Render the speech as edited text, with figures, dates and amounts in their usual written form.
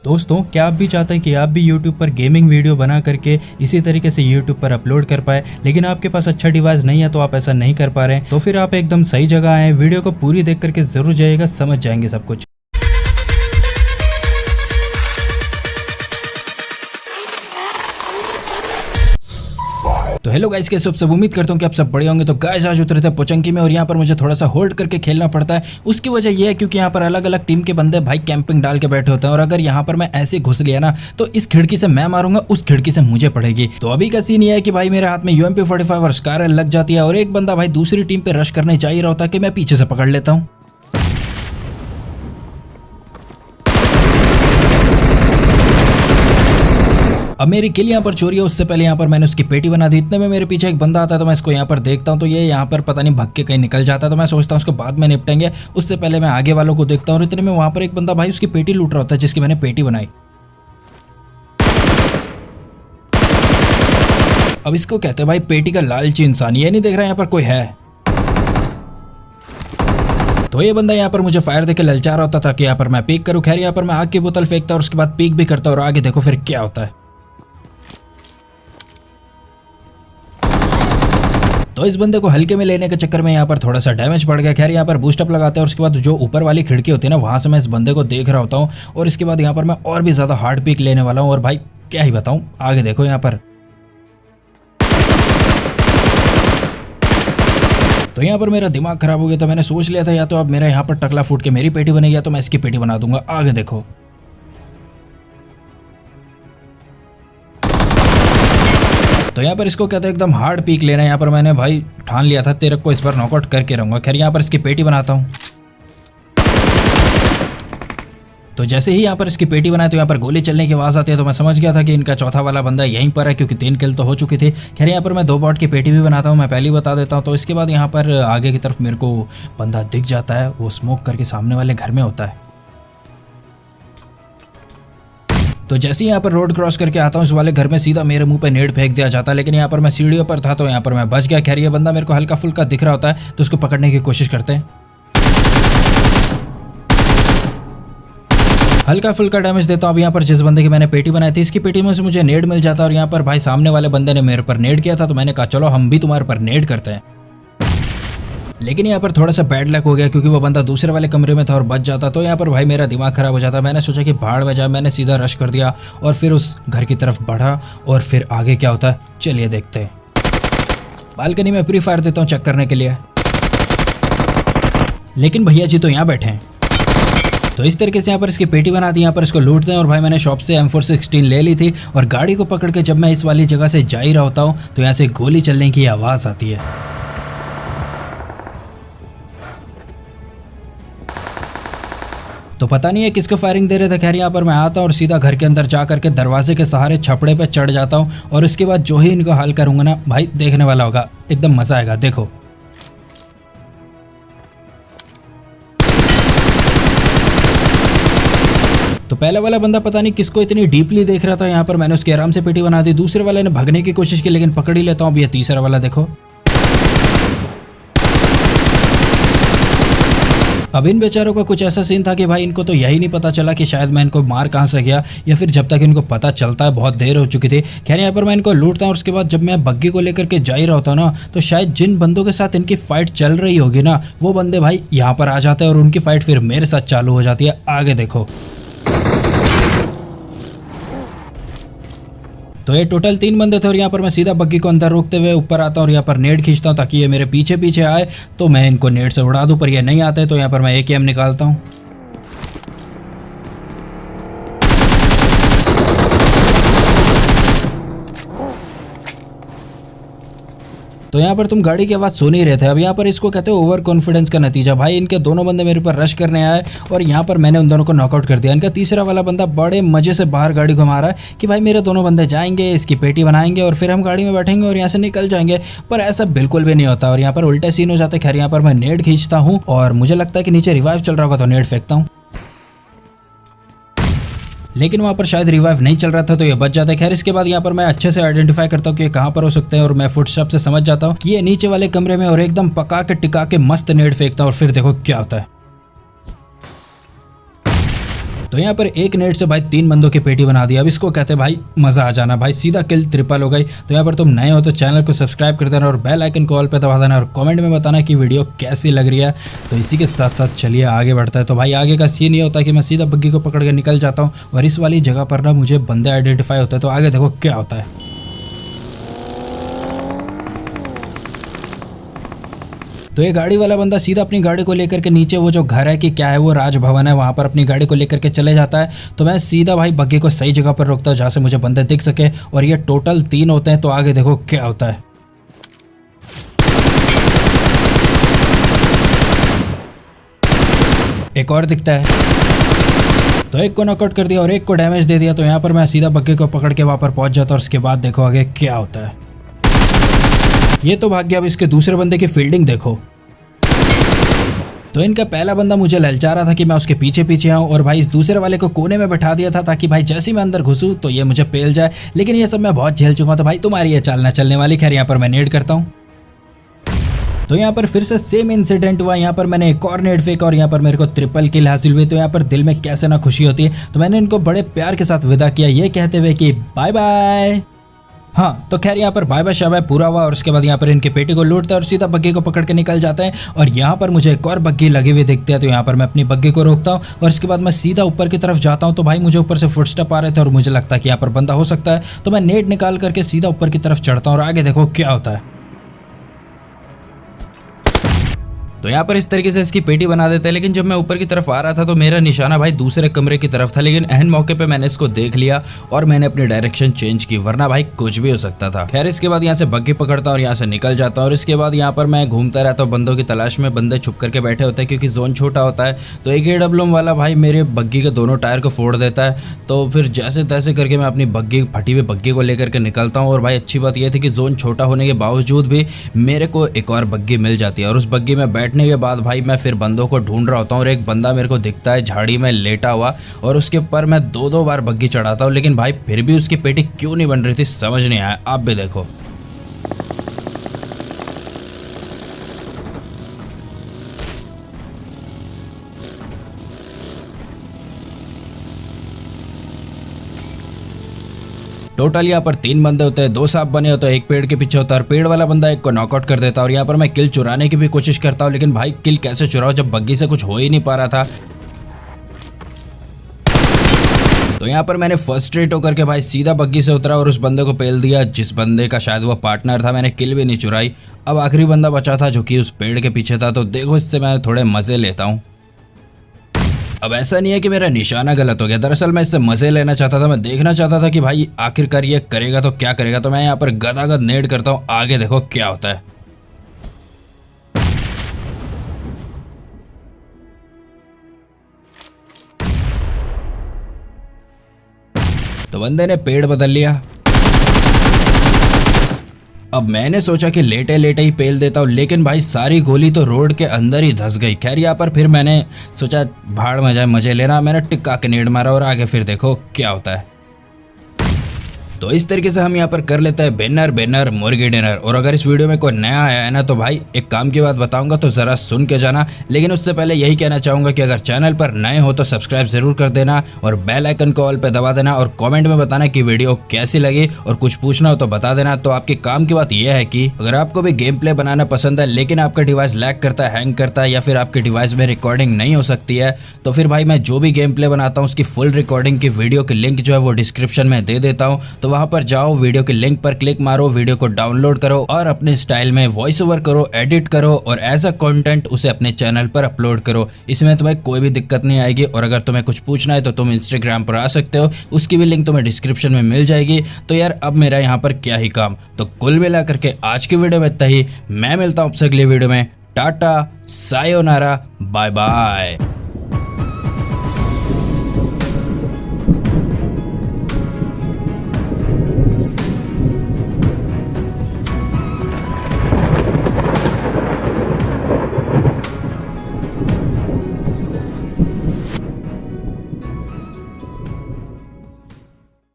दोस्तों, क्या आप भी चाहते हैं कि आप भी YouTube पर गेमिंग वीडियो बना करके इसी तरीके से YouTube पर अपलोड कर पाए, लेकिन आपके पास अच्छा डिवाइस नहीं है तो आप ऐसा नहीं कर पा रहे हैं, तो फिर आप एकदम सही जगह आए हैं। वीडियो को पूरी देख करके जरूर जाइएगा, समझ जाएंगे सब कुछ। तो हेलो गाइस, कैसे आप सब? उम्मीद करता हूँ कि आप सब बढ़िया होंगे। तो गाइस आज उतरे थे पोचंकी में और यहाँ पर मुझे थोड़ा सा होल्ड करके खेलना पड़ता है। उसकी वजह यह है क्योंकि यहाँ पर अलग अलग टीम के बंदे भाई कैंपिंग डाल के बैठे होते हैं और अगर यहाँ पर मैं ऐसे घुस लिया ना तो इस खिड़की से मैं मारूंगा, उस खिड़की से मुझे पड़ेगी। तो अभी का सीन ये है कि भाई मेरे हाथ में UMP45 और स्कार लग जाती है और एक बंदा भाई दूसरी टीम पे रश करने जा ही रहा होता है कि मैं पीछे से पकड़ लेता हूँ। अब मेरी किल यहाँ पर चोरी है, उससे पहले यहाँ पर मैंने उसकी पेटी बना दी। इतने में मेरे पीछे एक बंदा आता है तो मैं इसको यहाँ पर देखता हूँ तो ये यहाँ पर पता नहीं भग के कहीं निकल जाता है। तो मैं सोचता हूँ उसको बाद में निपटेंगे, उससे पहले मैं आगे वालों को देखता हूँ। और इतने में वहाँ पर एक बंदा भाई उसकी पेटी लूट रहा होता है जिसकी मैंने पेटी बनाई। अब इसको कहते हैं भाई पेटी का लालची इंसान। ये नहीं देख रहा यहाँ पर कोई है। तो ये बंदा यहाँ पर मुझे फायर देके ललचा रहा होता था कि यहाँ पर मैं पीक करूँ। खैर यहाँ पर मैं आग की बोतल फेंकता और उसके बाद पीक भी करता और आगे देखो फिर क्या होता है। तो इस बंदे को हल्के में लेने के चक्कर में यहाँ पर थोड़ा सा डैमेज पड़ गया। खैर यहाँ पर बूस्टअप लगाते हैं और उसके बाद जो ऊपर वाली खिड़की होती है ना वहां से मैं इस बंदे को देख रहा होता हूँ और इसके बाद यहाँ पर मैं और भी ज्यादा हार्ड पीक लेने वाला हूँ। और भाई क्या ही बताऊं, आगे देखो यहाँ पर। तो यहाँ पर मेरा दिमाग खराब हो गया था। मैंने सोच लिया था या तो अब मेरा यहाँ पर टकला फूट के मेरी पेटी बनेगी या तो मैं इसकी पेटी बना दूंगा। आगे देखो। तो यहाँ पर इसको कहते हैं एकदम हार्ड पीक लेना। यहाँ पर मैंने भाई ठान लिया था तेरे को इस बार नॉकआउट करके रहूंगा। खैर यहाँ पर इसकी पेटी बनाता हूँ। तो जैसे ही यहाँ पर इसकी पेटी बनाए तो यहाँ पर गोली चलने की आवाज आती है। तो मैं समझ गया था कि इनका चौथा वाला बंदा यहीं पर है क्योंकि 3 किल तो हो चुकी थी। खैर यहाँ पर मैं 2 बॉट की पेटी भी बनाता हूँ, मैं पहले ही बता देता हूँ। तो इसके बाद यहाँ पर आगे की तरफ मेरे को बंदा दिख जाता है, वो स्मोक करके सामने वाले घर में होता है। तो जैसे ही यहाँ पर रोड क्रॉस करके आता हूँ इस वाले घर में सीधा मेरे मुंह पे नेड फेंक दिया जाता है। लेकिन यहाँ पर मैं सीढ़ियों पर था तो यहाँ पर मैं बच गया। खैर ये बंदा मेरे को हल्का फुल्का दिख रहा होता है तो उसको पकड़ने की कोशिश करते हैं। हल्का फुल्का डैमेज देता हूँ। अब यहाँ पर जिस बंदे की मैंने पेटी बनाई थी इसकी पेटी में से मुझे नेड मिल जाता है और यहाँ पर भाई सामने वाले बंदे ने मेरे पर नेड किया था तो मैंने कहा चलो हम भी तुम्हारे पर नेड करते हैं। लेकिन यहाँ पर थोड़ा सा बैड लक हो गया क्योंकि वो बंदा दूसरे वाले कमरे में था और बच जाता तो यहाँ पर भाई मेरा दिमाग खराब हो जाता। मैंने सोचा कि भाड़ में जाए, मैंने सीधा रश कर दिया और फिर उस घर की तरफ बढ़ा और फिर आगे क्या होता है चलिए देखते हैं। बालकनी में प्री फायर देता हूँ चेक करने के लिए, लेकिन भैया जी तो यहाँ बैठे हैं। तो इस तरीके से यहाँ पर इसकी पेटी बना दी, यहाँ पर इसको लूटते हैं। और भाई मैंने शॉप से M416 ले ली थी और गाड़ी को पकड़ के जब मैं इस वाली जगह से जा ही रहा होता हूँ तो यहाँ से गोली चलने की आवाज़ आती है। तो पता नहीं है किसको फायरिंग दे रहे थे। खैर यहाँ पर मैं आता हूँ और सीधा घर के अंदर जा करके दरवाजे के सहारे छपड़े पे चढ़ जाता हूँ और इसके बाद जो ही इनको हाल करूंगा ना भाई देखने वाला होगा, एकदम मजा आएगा। देखो तो पहला वाला बंदा पता नहीं किसको इतनी डीपली देख रहा था। यहाँ पर मैंने उसकी आराम से पेटी बना दी। दूसरे वाले ने भागने की कोशिश की लेकिन पकड़ ही लेता हूँ। अब ये तीसरा वाला देखो। अब इन बेचारों का कुछ ऐसा सीन था कि भाई इनको तो यही नहीं पता चला कि शायद मैं इनको मार कहाँ से गया या फिर जब तक इनको पता चलता है बहुत देर हो चुकी थी। खैर यहाँ पर मैं इनको लूटता हूँ और उसके बाद जब मैं बग्गी को लेकर के जा ही रहा होता ना तो शायद जिन बंदों के साथ इनकी फाइट चल रही होगी ना वो बंदे भाई यहाँ पर आ जाते हैं और उनकी फाइट फिर मेरे साथ चालू हो जाती है। आगे देखो। तो ये टोटल 3 बंदे थे और यहाँ पर मैं सीधा बग्गी को अंदर रोकते हुए ऊपर आता हूँ और यहाँ पर नेड खींचता हूँ ताकि ये मेरे पीछे पीछे आए तो मैं इनको नेड से उड़ा दूँ, पर ये नहीं आते। तो यहाँ पर मैं AKM निकालता हूँ। तो यहाँ पर तुम गाड़ी की आवाज़ सुन ही रहे थे। अब यहाँ पर इसको कहते हैं ओवर कॉन्फिडेंस का नतीजा। भाई इनके दोनों बंदे मेरे ऊपर रश करने आए और यहाँ पर मैंने उन दोनों को नॉकआउट कर दिया। इनका तीसरा वाला बंदा बड़े मजे से बाहर गाड़ी घुमा रहा है कि भाई मेरे दोनों बंदे जाएंगे, इसकी पेटी बनाएंगे और फिर हम गाड़ी में बैठेंगे और यहाँ से निकल जाएंगे, पर ऐसा बिल्कुल भी नहीं होता और यहाँ पर उल्टे सीन हो जाते। खैर यहाँ पर मैं नेड खींचता हूँ और मुझे लगता है कि नीचे रिवाइव चल रहा होगा तो नेड फेंकता हूँ, लेकिन वहाँ पर शायद रिवाइव नहीं चल रहा था तो ये बच जाता है। खैर इसके बाद यहाँ पर मैं अच्छे से आइडेंटिफाई करता हूँ कि ये कहाँ पर हो सकते हैं और मैं फुटस्टेप से समझ जाता हूँ कि ये नीचे वाले कमरे में और एकदम पका के टिका के मस्त नेड फेंकता हूँ और फिर देखो क्या होता है। तो यहाँ पर एक नेट से भाई 3 बंदों की पेटी बना दिया। अब इसको कहते हैं भाई मजा आ जाना। भाई सीधा किल ट्रिपल हो गई। तो यहाँ पर तुम नए हो तो चैनल को सब्सक्राइब कर देना और बेल आइकन को ऑल पे दबा देना और कमेंट में बताना कि वीडियो कैसी लग रही है। तो इसी के साथ साथ चलिए आगे बढ़ता है। तो भाई आगे का सीन ये होता है कि मैं सीधा बग्गी को पकड़ के निकल जाता हूँ और इस वाली जगह पर ना मुझे बंदे आइडेंटिफाई होते हैं। तो आगे देखो क्या होता है। तो ये गाड़ी वाला बंदा सीधा अपनी गाड़ी को लेकर के नीचे वो जो घर है कि क्या है वो राजभवन है वहां पर अपनी गाड़ी को लेकर के चले जाता है। तो मैं सीधा भाई बग्गी को सही जगह पर रोकता हूँ जहां से मुझे बंदे दिख सके और ये टोटल 3 होते हैं। तो आगे देखो क्या होता है। एक और दिखता है तो एक को नॉकआउट कर दिया और एक को डैमेज दे दिया। तो यहाँ पर मैं सीधा बग्गी को पकड़ के वहां पर पहुंच जाता हूँ और उसके बाद देखो आगे क्या होता है। ये तो भाग गया। अब इसके दूसरे बंदे की फील्डिंग देखो। तो इनका पहला बंदा मुझे ललचा रहा था कि मैं उसके पीछे पीछे आऊं और भाई इस दूसरे वाले को कोने में बैठा दिया था ताकि भाई जैसे ही मैं अंदर घुसूं तो ये मुझे पेल जाए। लेकिन ये सब मैं बहुत झेल चुका। तो भाई तुम्हारी ये चाल ना चलने वाली। खैर यहाँ पर मैं नेड करता हूँ। तो यहाँ पर फिर से सेम इंसिडेंट हुआ। यहाँ पर मैंने एक और नेड फेंका और यहाँ पर मेरे को ट्रिपल किल हासिल हुई। तो यहाँ पर दिल में कैसे ना खुशी होती है। तो मैंने इनको बड़े प्यार के साथ विदा किया ये कहते हुए कि बाय बाय। हाँ तो खैर यहाँ पर बाय बाय शाबाय पूरा हुआ और उसके बाद यहाँ पर इनकी पेटी को लूटता है और सीधा बग्गी को पकड़ के निकल जाता है। और यहाँ पर मुझे एक और बग्गी लगी हुई दिखती है। तो यहाँ पर मैं अपनी बग्गी को रोकता हूँ और इसके बाद मैं सीधा ऊपर की तरफ जाता हूँ। तो भाई मुझे ऊपर से फुटस्टेप आ रहे थे और मुझे लगता है कि यहाँ पर बंदा हो सकता है। तो मैं नेट निकाल करके सीधा ऊपर की तरफ चढ़ता हूँ और आगे देखो क्या होता है। तो यहाँ पर इस तरीके से इसकी पेटी बना देते हैं। लेकिन जब मैं ऊपर की तरफ आ रहा था तो मेरा निशाना भाई दूसरे कमरे की तरफ था। लेकिन एहन मौके पे मैंने इसको देख लिया और मैंने अपनी डायरेक्शन चेंज की, वरना भाई कुछ भी हो सकता था। खैर इसके बाद यहाँ से बग्गी पकड़ता और यहाँ से निकल जाता और इसके बाद यहाँ पर मैं घूमता रहता हूँ बंदों की तलाश में। बंदे छुप करके बैठे होते हैं क्योंकि जोन छोटा होता है। तो एक AWM वाला भाई मेरे बग्गी के दोनों टायर को फोड़ देता है। तो फिर जैसे तैसे करके मैं अपनी बग्गी फटी हुई बग्गी को लेकर के निकलता हूँ। और भाई अच्छी बात यह थी कि जोन छोटा होने के बावजूद भी मेरे को एक और बग्गी मिल जाती है। और उस बग्गी में बैठने के बाद भाई मैं फिर बंदों को ढूंढ रहा होता हूँ और एक बंदा मेरे को दिखता है झाड़ी में लेटा हुआ और उसके ऊपर मैं 2-2 बार बग्गी चढ़ाता हूँ। लेकिन भाई फिर भी उसकी पेटी क्यों नहीं बन रही थी समझ नहीं आया। आप भी देखो। टोटल यहाँ पर 3 बंदे होते हैं, 2 सांप बने होते हैं, एक पेड़ के पीछे होता है और पेड़ वाला बंदा एक को नॉकआउट कर देता है। और यहाँ पर मैं किल चुराने की भी कोशिश करता हूँ। लेकिन भाई किल कैसे चुराओ जब बग्गी से कुछ हो ही नहीं पा रहा था। तो यहाँ पर मैंने फर्स्ट्रेट होकर के भाई सीधा बग्गी से उतरा और उस बंदे को पेल दिया जिस बंदे का शायद वो पार्टनर था। मैंने किल भी नहीं चुराई। अब आखिरी बंदा बचा था जो कि उस पेड़ के पीछे था। तो देखो इससे मैं थोड़े मजे लेता हूँ। अब ऐसा नहीं है कि मेरा निशाना गलत हो गया। दरअसल मैं इससे मजे लेना चाहता था। मैं देखना चाहता था कि भाई आखिरकार ये करेगा तो क्या करेगा। तो मैं यहाँ पर गदागद नेड करता हूँ। आगे देखो क्या होता है। तो बंदे ने पेड़ बदल लिया। अब मैंने सोचा कि लेटे लेटे ही पेल देता हूँ। लेकिन भाई सारी गोली तो रोड के अंदर ही धंस गई। खैर यहाँ पर फिर मैंने सोचा भाड़ में जाए मजे लेना। मैंने टिक्का के नेड मारा और आगे फिर देखो क्या होता है। तो इस तरीके से हम यहाँ पर कर लेते हैं बैनर मुर्गी डिनर। और अगर इस वीडियो में कोई नया आया है ना तो भाई एक काम की बात बताऊंगा तो जरा सुन के जाना। लेकिन उससे पहले यही कहना चाहूंगा कि अगर चैनल पर नए हो तो सब्सक्राइब जरूर कर देना और बेल आइकन को ऑल पे दबा देना और कमेंट में बताना कि वीडियो कैसी लगी और कुछ पूछना हो तो बता देना। तो आपके काम की बात यह है कि अगर आपको भी गेम प्ले बनाना पसंद है लेकिन आपका डिवाइस लैग करता है, हैंग करता है या फिर आपके डिवाइस में रिकॉर्डिंग नहीं हो सकती है तो फिर भाई मैं जो भी गेम प्ले बनाता हूँ उसकी फुल रिकॉर्डिंग की वीडियो की लिंक जो है वो डिस्क्रिप्शन में दे देता हूँ। तो वहां पर जाओ, वीडियो के लिंक पर क्लिक मारो, वीडियो को डाउनलोड करो और अपने स्टाइल में वॉइस ओवर करो, एडिट करो और एज अ कंटेंट उसे अपने चैनल पर अपलोड करो। इसमें तुम्हें कोई भी दिक्कत नहीं आएगी। और अगर तुम्हें कुछ पूछना है तो तुम इंस्टाग्राम पर आ सकते हो, उसकी भी लिंक तुम्हें डिस्क्रिप्शन में मिल जाएगी। तो यार अब मेरा यहाँ पर क्या ही काम। तो कुल मिला करके आज की वीडियो में इतना ही। मैं मिलता हूँ आपसे अगली वीडियो में। टाटा, सायोनारा, बाय बाय।